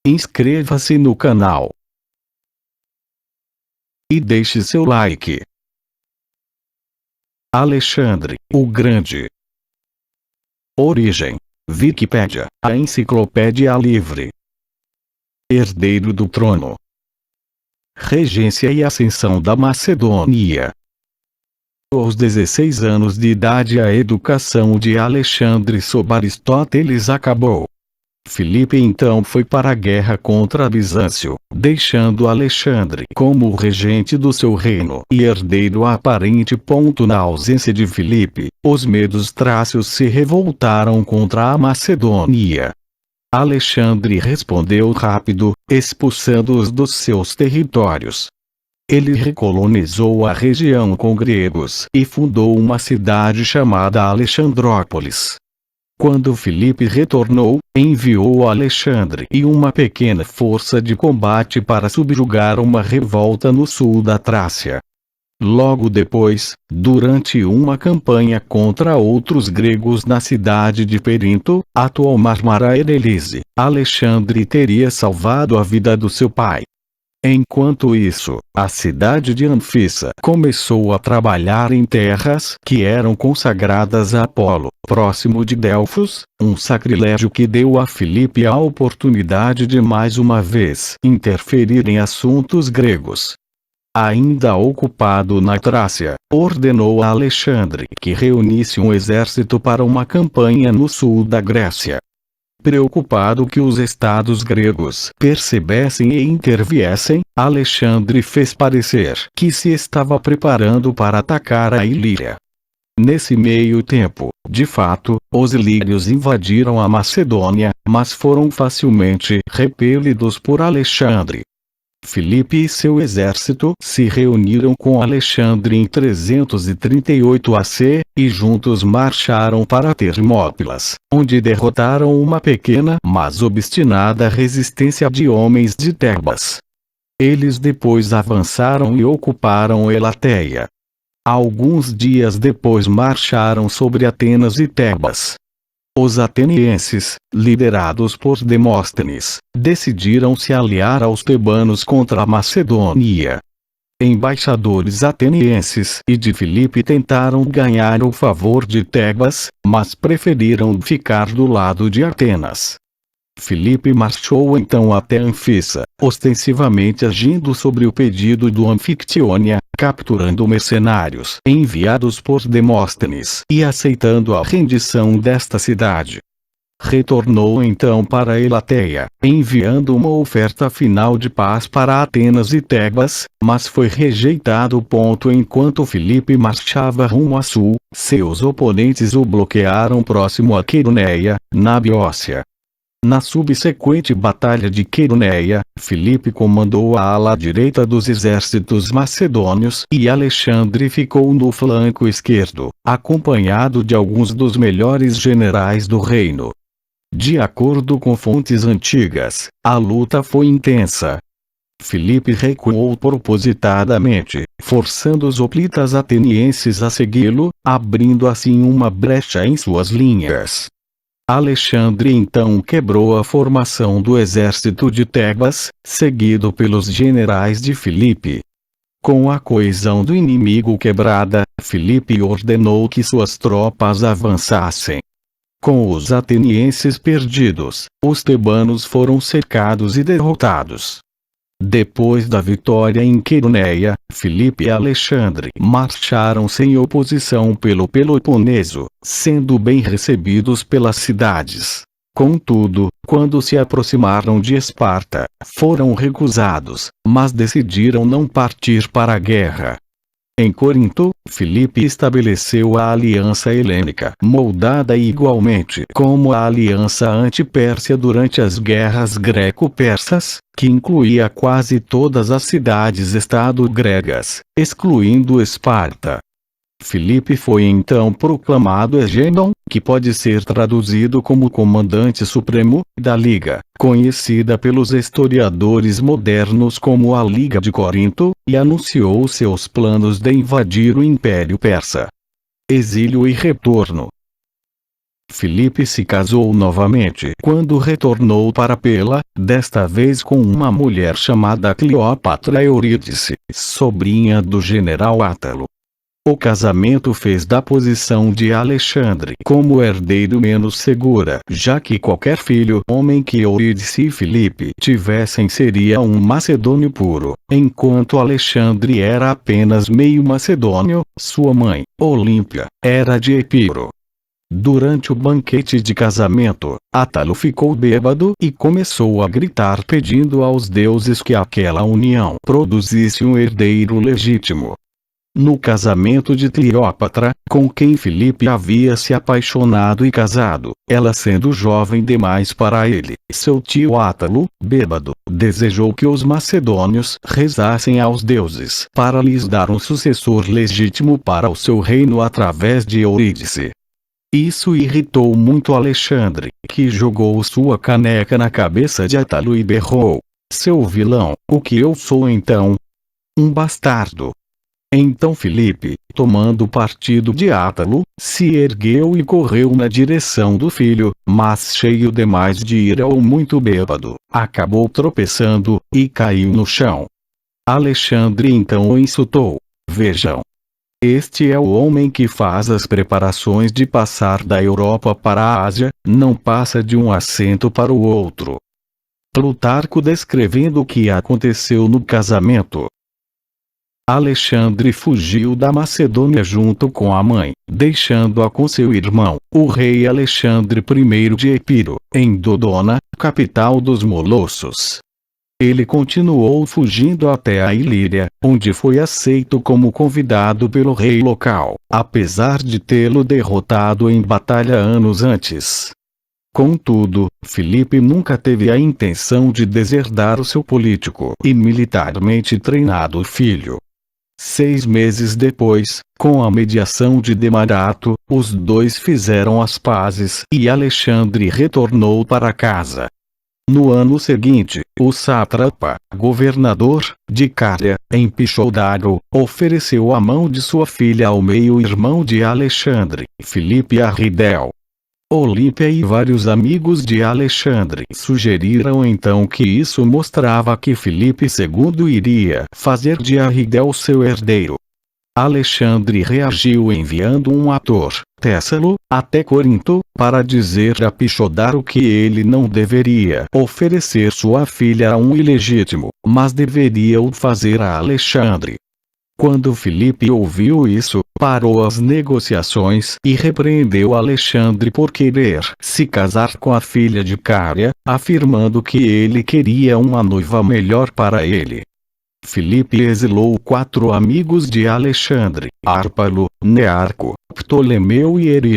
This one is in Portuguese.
Inscreva-se no canal e deixe seu like. Alexandre o Grande. Origem: Wikipédia, a enciclopédia livre. Herdeiro do trono. Regência e ascensão da Macedônia. Aos 16 anos de idade, a educação de Alexandre sob Aristóteles acabou. Filipe então foi para a guerra contra Bizâncio, deixando Alexandre como regente do seu reino e herdeiro aparente. Na ausência de Filipe, os medos trácios se revoltaram contra a Macedônia. Alexandre respondeu rápido, expulsando-os dos seus territórios. Ele recolonizou a região com gregos e fundou uma cidade chamada Alexandrópolis. Quando Filipe retornou, enviou Alexandre e uma pequena força de combate para subjugar uma revolta no sul da Trácia. Logo depois, durante uma campanha contra outros gregos na cidade de Perinto, atual Marmara Erelise, Alexandre teria salvado a vida do seu pai. Enquanto isso, a cidade de Anfissa começou a trabalhar em terras que eram consagradas a Apolo, próximo de Delfos, um sacrilégio que deu a Filipe a oportunidade de mais uma vez interferir em assuntos gregos. Ainda ocupado na Trácia, ordenou a Alexandre que reunisse um exército para uma campanha no sul da Grécia. Preocupado que os estados gregos percebessem e interviessem, Alexandre fez parecer que se estava preparando para atacar a Ilíria. Nesse meio tempo, de fato, os ilírios invadiram a Macedônia, mas foram facilmente repelidos por Alexandre. Filipe e seu exército se reuniram com Alexandre em 338 AC, e juntos marcharam para Termópilas, onde derrotaram uma pequena mas obstinada resistência de homens de Tebas. Eles depois avançaram e ocuparam Elateia. Alguns dias depois marcharam sobre Atenas e Tebas. Os atenienses, liderados por Demóstenes, decidiram se aliar aos tebanos contra a Macedônia. Embaixadores atenienses e de Filipe tentaram ganhar o favor de Tebas, mas preferiram ficar do lado de Atenas. Filipe marchou então até Anfissa, ostensivamente agindo sobre o pedido do Anfictionia, capturando mercenários enviados por Demóstenes e aceitando a rendição desta cidade. Retornou então para Elateia, enviando uma oferta final de paz para Atenas e Tebas, mas foi rejeitado. Enquanto Filipe marchava rumo a sul, seus oponentes o bloquearam próximo a Queroneia, na Beócia. Na subsequente Batalha de Queroneia, Filipe comandou a ala direita dos exércitos macedônios e Alexandre ficou no flanco esquerdo, acompanhado de alguns dos melhores generais do reino. De acordo com fontes antigas, a luta foi intensa. Filipe recuou propositadamente, forçando os hoplitas atenienses a segui-lo, abrindo assim uma brecha em suas linhas. Alexandre então quebrou a formação do exército de Tebas, seguido pelos generais de Filipe. Com a coesão do inimigo quebrada, Filipe ordenou que suas tropas avançassem. Com os atenienses perdidos, os tebanos foram cercados e derrotados. Depois da vitória em Queroneia, Filipe e Alexandre marcharam sem oposição pelo Peloponeso, sendo bem recebidos pelas cidades. Contudo, quando se aproximaram de Esparta, foram recusados, mas decidiram não partir para a guerra. Em Corinto, Filipe estabeleceu a aliança helênica, moldada igualmente como a aliança anti-Pérsia durante as guerras greco-persas, que incluía quase todas as cidades-estado gregas, excluindo Esparta. Filipe foi então proclamado Hegêmon, que pode ser traduzido como comandante supremo, da Liga, conhecida pelos historiadores modernos como a Liga de Corinto, e anunciou seus planos de invadir o Império Persa. Exílio e retorno. Filipe se casou novamente quando retornou para Pela, desta vez com uma mulher chamada Cleópatra Eurídice, sobrinha do general Átalo. O casamento fez da posição de Alexandre como herdeiro menos segura, já que qualquer filho homem que Eurídice e Filipe tivessem seria um macedônio puro, enquanto Alexandre era apenas meio macedônio. Sua mãe, Olímpia, era de Epiro. Durante o banquete de casamento, Átalo ficou bêbado e começou a gritar pedindo aos deuses que aquela união produzisse um herdeiro legítimo. No casamento de Cleópatra, com quem Filipe havia se apaixonado e casado, ela sendo jovem demais para ele, seu tio Átalo, bêbado, desejou que os macedônios rezassem aos deuses para lhes dar um sucessor legítimo para o seu reino através de Eurídice. Isso irritou muito Alexandre, que jogou sua caneca na cabeça de Átalo e berrou: "Seu vilão, o que eu sou então? Um bastardo." Então Filipe, tomando partido de Átalo, se ergueu e correu na direção do filho, mas cheio demais de ira ou muito bêbado, acabou tropeçando, e caiu no chão. Alexandre então o insultou: "Vejam. Este é o homem que faz as preparações de passar da Europa para a Ásia, não passa de um assento para o outro." Plutarco descrevendo o que aconteceu no casamento. Alexandre fugiu da Macedônia junto com a mãe, deixando-a com seu irmão, o rei Alexandre I de Epiro, em Dodona, capital dos Molossos. Ele continuou fugindo até a Ilíria, onde foi aceito como convidado pelo rei local, apesar de tê-lo derrotado em batalha anos antes. Contudo, Filipe nunca teve a intenção de deserdar o seu político e militarmente treinado filho. 6 meses depois, com a mediação de Demarato, os dois fizeram as pazes e Alexandre retornou para casa. No ano seguinte, o sátrapa, governador, de Cária, em Pixodago, ofereceu a mão de sua filha ao meio-irmão de Alexandre, Filipe Arridel. Olímpia e vários amigos de Alexandre sugeriram então que isso mostrava que Filipe II iria fazer de Arridel seu herdeiro. Alexandre reagiu enviando um ator, Téssalo, até Corinto, para dizer a Pixodaro que ele não deveria oferecer sua filha a um ilegítimo, mas deveria o fazer a Alexandre. Quando Filipe ouviu isso, parou as negociações e repreendeu Alexandre por querer se casar com a filha de Cária, afirmando que ele queria uma noiva melhor para ele. Filipe exilou 4 amigos de Alexandre: Árpalo, Nearco, Ptolemeu e Eri.